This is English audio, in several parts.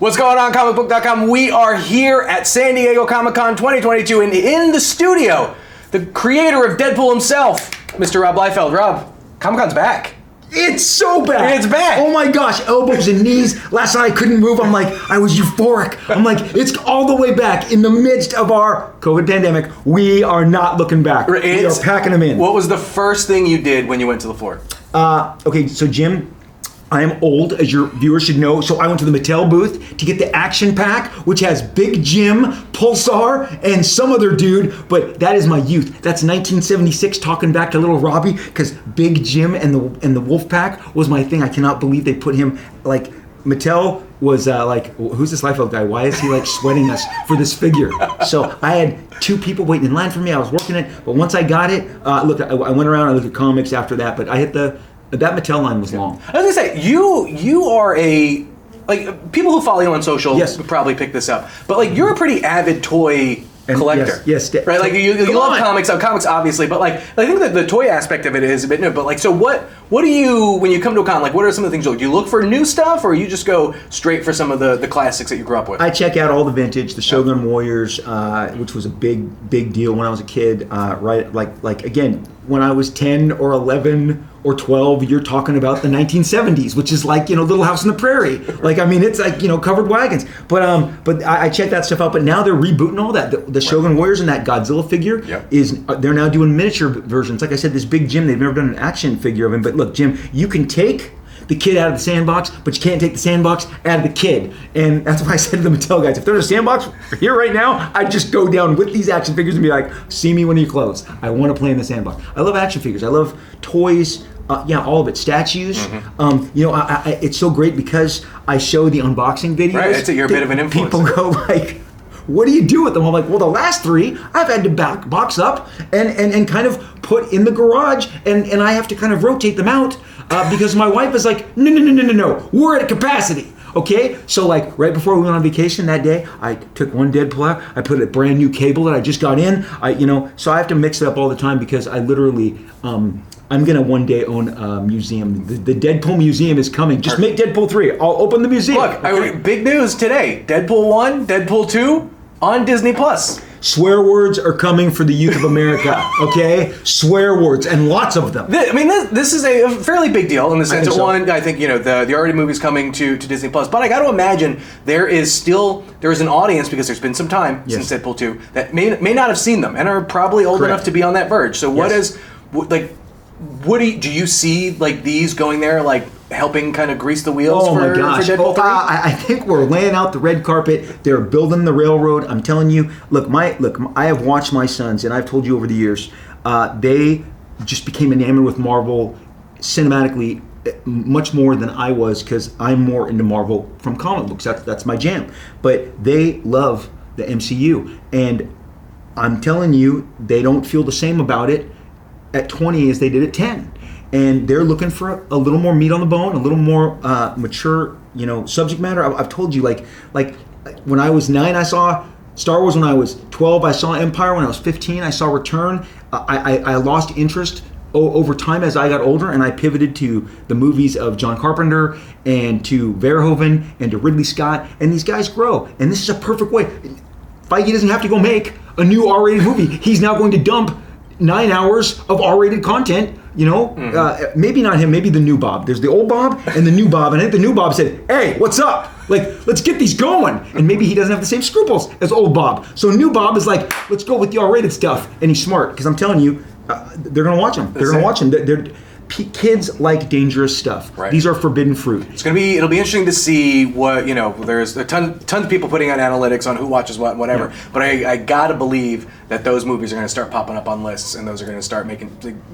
What's going on, Comicbook.com? We are here at San Diego Comic-Con 2022, and in the studio, the creator of Deadpool himself, Mr. Rob Liefeld. Rob, Comic-Con's back. It's so back. It's back. Oh my gosh, elbows and knees. Last night I couldn't move. I'm like, I was euphoric. I'm like, it's all the way back in the midst of our COVID pandemic. We are not looking back. We are packing them in. What was the first thing you did when you went to the floor? Okay, so Jim, I am old, as your viewers should know, so I went to the Mattel booth to get the action pack, which has Big Jim, Pulsar, and some other dude, but that is my youth. That's 1976, talking back to little Robbie, because Big Jim and the Wolf Pack was my thing. I cannot believe they put him, like, Mattel was like, who's this Liefeld guy? Why is he, like, sweating us for this figure? So I had two people waiting in line for me. I was working it, but once I got it, look, I went around, I looked at comics after that, but I hit that Mattel line was long. I was gonna say, you are like, people who follow you on social would probably pick this up, but like, you're a pretty avid toy collector. Yes. Right, like you love comics obviously, but like, I think that the toy aspect of it is a bit new, but like, so what do you, when you come to a con, like, what are some of the things you look? Do you look for new stuff, or you just go straight for some of the classics that you grew up with? I check out all the vintage, the Shogun Warriors, which was a big deal when I was a kid, right, like again, when I was 10 or 11 or 12, you're talking about the 1970s, which is like, Little House on the Prairie. Like, I mean, it's like, covered wagons. But I checked that stuff out. But now they're rebooting all that. The Shogun Warriors and that Godzilla figure they're now doing miniature versions. Like I said, this Big Jim, they've never done an action figure of him. But look, Jim, you can take the kid out of the sandbox, but you can't take the sandbox out of the kid. And that's why I said to the Mattel guys, if there's a sandbox here right now, I'd just go down with these action figures and be like, see me when you close. I want to play in the sandbox. I love action figures. I love toys. All of it. Statues. Mm-hmm. It's so great because I show the unboxing videos. Right, you're a bit of an influencer. People go like, what do you do with them? I'm like, well, the last three I've had to box up and kind of put in the garage, and I have to kind of rotate them out because my wife is like, no, we're at capacity. Okay, so like right before we went on vacation that day, I took one Deadpool out, I put a brand new cable that I just got in, so I have to mix it up all the time because I literally, I'm going to one day own a museum. The Deadpool Museum is coming. Just make Deadpool 3. I'll open the museum. Look, big news today. Deadpool 1, Deadpool 2 on Disney+. Swear words are coming for the youth of America, okay? Swear words, and lots of them. This is a fairly big deal in the sense that, one, I think, the R-rated movie's coming to Disney+, but I got to imagine there is an audience, because there's been some time since Deadpool 2, that may not have seen them and are probably old enough to be on that verge. So do you see like these going there, like helping kind of grease the wheels for Deadpool 3? I think we're laying out the red carpet. They're building the railroad. I'm telling you, look, I have watched my sons, and I've told you over the years, they just became enamored with Marvel cinematically much more than I was, because I'm more into Marvel from comic books. That's my jam. But they love the MCU, and I'm telling you, they don't feel the same about it at 20 as they did at 10, and they're looking for a little more meat on the bone, a little more mature, subject matter. I've told you, like when I was 9, I saw Star Wars. When I was 12, I saw Empire. When I was 15, I saw Return. I lost interest over time as I got older, and I pivoted to the movies of John Carpenter and to Verhoeven and to Ridley Scott, and these guys grow, and this is a perfect way. Feige doesn't have to go make a new R-rated movie. He's now going to dump 9 hours of R-rated content, maybe not him, maybe the new Bob. There's the old Bob and the new Bob, and I think the new Bob said, hey, what's up? Like, let's get these going. And maybe he doesn't have the same scruples as old Bob. So new Bob is like, let's go with the R-rated stuff. And he's smart, because I'm telling you, they're going to watch him. They're going to watch him. Kids like dangerous stuff. Right. These are forbidden fruit. It'll be interesting to see what, there's a ton of people putting out analytics on who watches what and whatever, but I gotta believe that those movies are going to start popping up on lists, and those are going to start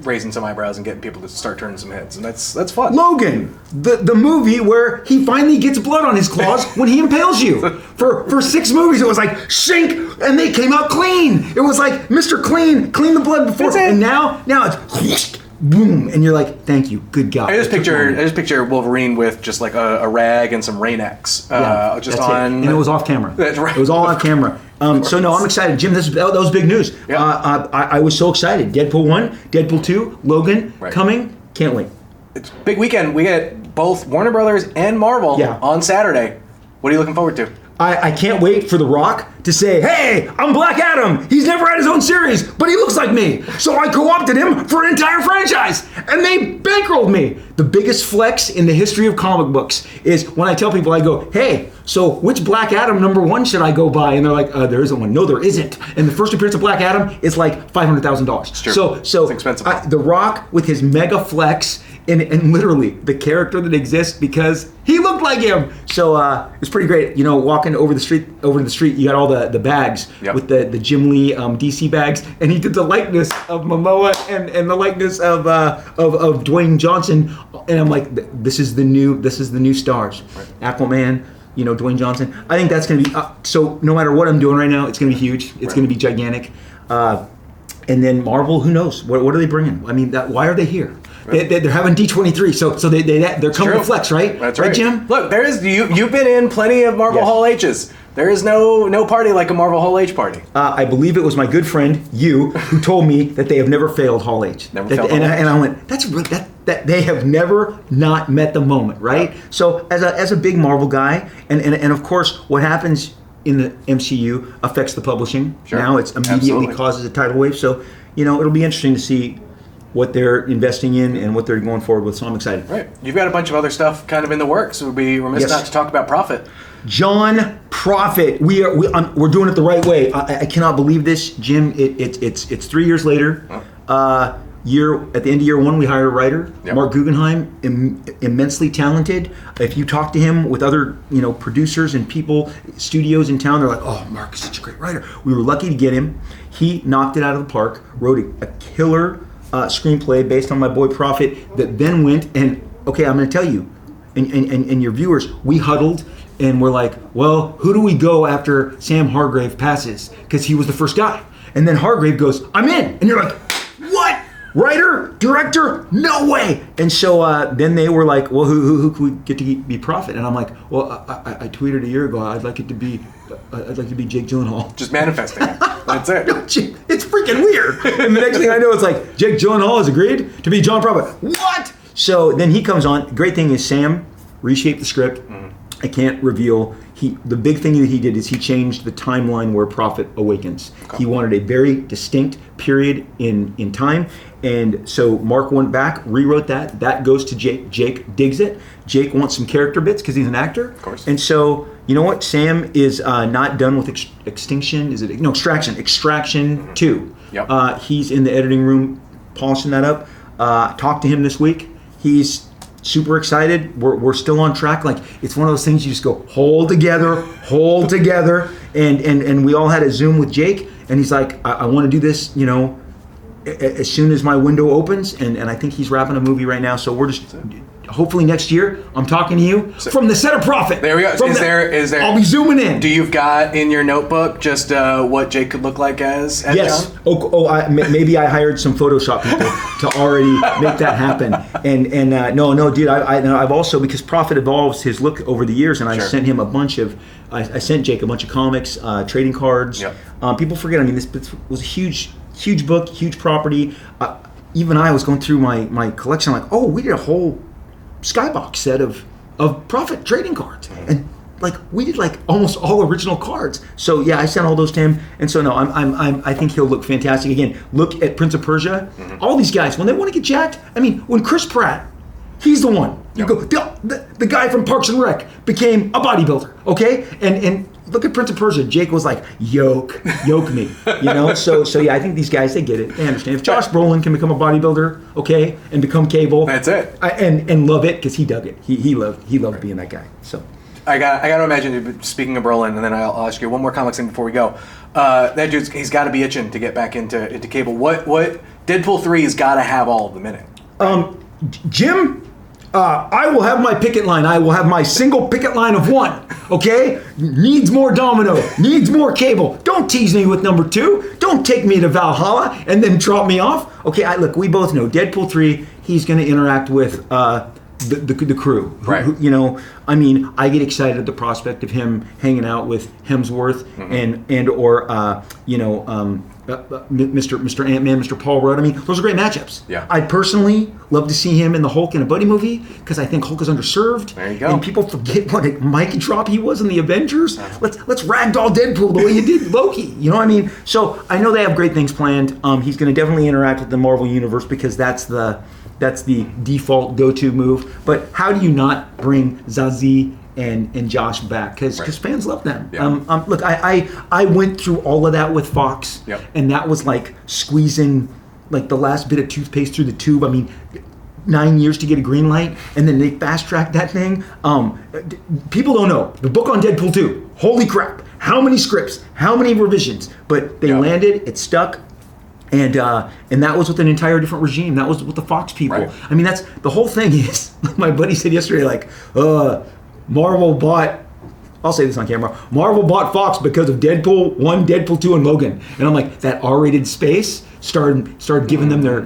raising some eyebrows and getting people to start turning some heads, and that's fun. Logan, the movie where he finally gets blood on his claws when he impales you. For 6 movies, it was like, shink, and they came out clean. It was like, Mr. Clean the blood before, and now it's boom, and you're like, thank you, good God. I just picture Wolverine with just like a rag and some Rain-X. And it was off camera. That's right. It was all off camera. So no, I'm excited, Jim. That was big news. Yeah. I was so excited. Deadpool 1, Deadpool 2, Logan coming. Can't wait. It's a big weekend. We get both Warner Brothers and Marvel on Saturday. What are you looking forward to? I can't wait for The Rock to say, hey, I'm Black Adam. He's never had his own series, but he looks like me. So I co-opted him for an entire franchise, and they bankrolled me. The biggest flex in the history of comic books is when I tell people, I go, hey, so which Black Adam #1 should I go buy? And they're like, there isn't one. No, there isn't. And the first appearance of Black Adam is like $500,000. So it's expensive. The Rock with his mega flex, and literally the character that exists because he looked like him. So it's pretty great. You know, walking over to the street, you got all the bags with the Jim Lee DC bags, and he did the likeness of Momoa and the likeness of Dwayne Johnson, and I'm like, this is the new stars, right. Aquaman. You know, Dwayne Johnson. I think that's going to be so. No matter what I'm doing right now, it's going to be huge. It's going to be gigantic. And then Marvel, who knows? What are they bringing? I mean, why are they here? Right. They're having D23, so they're coming to flex, right? That's right, Jim. Look, there is you've been in plenty of Marvel Hall H's. There is no party like a Marvel Hall H party. I believe it was my good friend you who told me that they have never failed Hall H. Never failed Hall H. And I went, that they have never not met the moment, right? Yeah. So as a big Marvel guy, and of course what happens in the MCU affects the publishing. Sure. Now it's immediately causes a tidal wave. So it'll be interesting to see what they're investing in and what they're going forward with. So I'm excited. Right. You've got a bunch of other stuff kind of in the works. We'd be remiss not to talk about Prophet. John Prophet. We're doing it the right way. I cannot believe this, Jim. It's 3 years later. At the end of year one, we hired a writer, Mark Guggenheim, immensely talented. If you talk to him with other producers and people, studios in town, they're like, "Oh, Mark is such a great writer." We were lucky to get him. He knocked it out of the park. Wrote a killer screenplay based on my boy Prophet. That then went and I'm going to tell you, and your viewers, we huddled. And we're like, well, who do we go after Sam Hargrave passes? Because he was the first guy. And then Hargrave goes, I'm in. And you're like, what? Writer? Director? No way. And so then they were like, well, who could we get to be Prophet? And I'm like, well, I tweeted a year ago, I'd like to be Jake Gyllenhaal. Just manifesting it. That's it. It's freaking weird. And the next thing I know, it's like, Jake Gyllenhaal has agreed to be John Prophet. What? So then he comes on. Great thing is Sam reshaped the script. Mm-hmm. I can't reveal. The big thing that he did is he changed the timeline where Prophet awakens. Okay. He wanted a very distinct period in time, and so Mark went back, rewrote that. That goes to Jake. Jake digs it. Jake wants some character bits because he's an actor. Of course. And so you know what? Sam is not done with Extinction. Is it Extraction? Extraction 2. Yep. He's in the editing room polishing that up. Talked to him this week. He's super excited. We're still on track. Like, it's one of those things you just go, hold together. And we all had a Zoom with Jake, and he's like, I want to do this, as soon as my window opens, and I think he's wrapping a movie right now. So we're just hopefully next year I'm talking to you from the set of Prophet. There we go. Is there? I'll be zooming in. Do you've got in your notebook just what Jake could look like as yes. John? Maybe I hired some Photoshop people to already make that happen. And no, dude. I've also, because Prophet evolves his look over the years, and I sent him I sent Jake a bunch of comics, trading cards. Yep. People forget. I mean, this was a huge book, huge property. Even I was going through my collection, like, oh, we did a whole skybox set of Prophet trading cards, and like we did like almost all original cards. So yeah, I sent all those to him, and so no, I think he'll look fantastic. Again, look at Prince of Persia. Mm-hmm. All these guys, when they want to get jacked, I mean, when Chris Pratt, he's the one. You go, the guy from Parks and Rec became a bodybuilder, okay? And look at Prince of Persia. Jake was like, yoke me, So yeah, I think these guys, they get it. They understand. If Josh Brolin can become a bodybuilder, okay, and become Cable, that's it. And love it because he dug it. He loved being that guy. So I got to imagine. Speaking of Brolin, and then I'll ask you one more comics thing before we go. That dude's he's got to be itching to get back into Cable. What Deadpool 3 has got to have all of them in it. Jim. I will have my picket line. I will have my single picket line of 1. Okay? Needs more Domino. Needs more Cable. Don't tease me with number 2. Don't take me to Valhalla and then drop me off. Okay, look, we both know Deadpool 3, he's going to interact with the crew. Right. You know, I mean, I get excited at the prospect of him hanging out with Hemsworth and or Mr. Ant-Man, Mr. Paul Rudd. I mean, those are great matchups. Yeah. I'd personally love to see him in the Hulk in a buddy movie because I think Hulk is underserved. There you go. And people forget what a mic drop he was in the Avengers. Let's ragdoll Deadpool the way you did Loki. You know what I mean? So I know they have great things planned. He's going to definitely interact with the Marvel Universe because that's the default go-to move. But how do you not bring Zazie and Josh back? Because fans love them. Yeah. Look, I went through all of that with Fox, and that was like squeezing like the last bit of toothpaste through the tube. I mean, 9 years to get a green light, and then they fast-tracked that thing. People don't know. The book on Deadpool 2, holy crap. How many scripts, how many revisions? But they landed, it stuck. And that was with an entire different regime. That was with the Fox people. Right. I mean, that's the whole thing is, my buddy said yesterday, like, Marvel bought, I'll say this on camera, Marvel bought Fox because of Deadpool 1, Deadpool 2, and Logan. And I'm like, that R-rated space started giving them their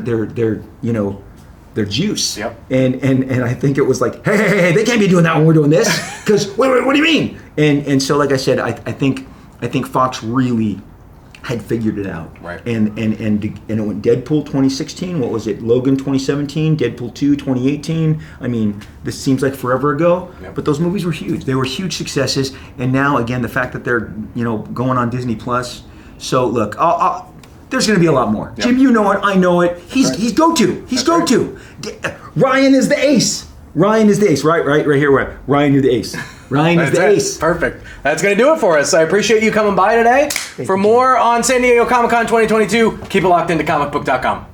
juice. Yep. And I think it was like, hey, they can't be doing that when we're doing this. Because, wait, what do you mean? And so, like I said, I think Fox really had figured it out. Right. And it went Deadpool 2016, what was it? Logan 2017, Deadpool 2 2018. I mean, this seems like forever ago, but those movies were huge. They were huge successes. And now, again, the fact that they're, going on Disney Plus. So, look, there's going to be a lot more. Jim, you know it. I know it. He's go-to. He's go-to. Right. Ryan is the ace. Right here. Ryan, you're the ace. Ryan is the ace. Perfect. That's going to do it for us. I appreciate you coming by today. For more on San Diego Comic-Con 2022, keep it locked into Comicbook.com.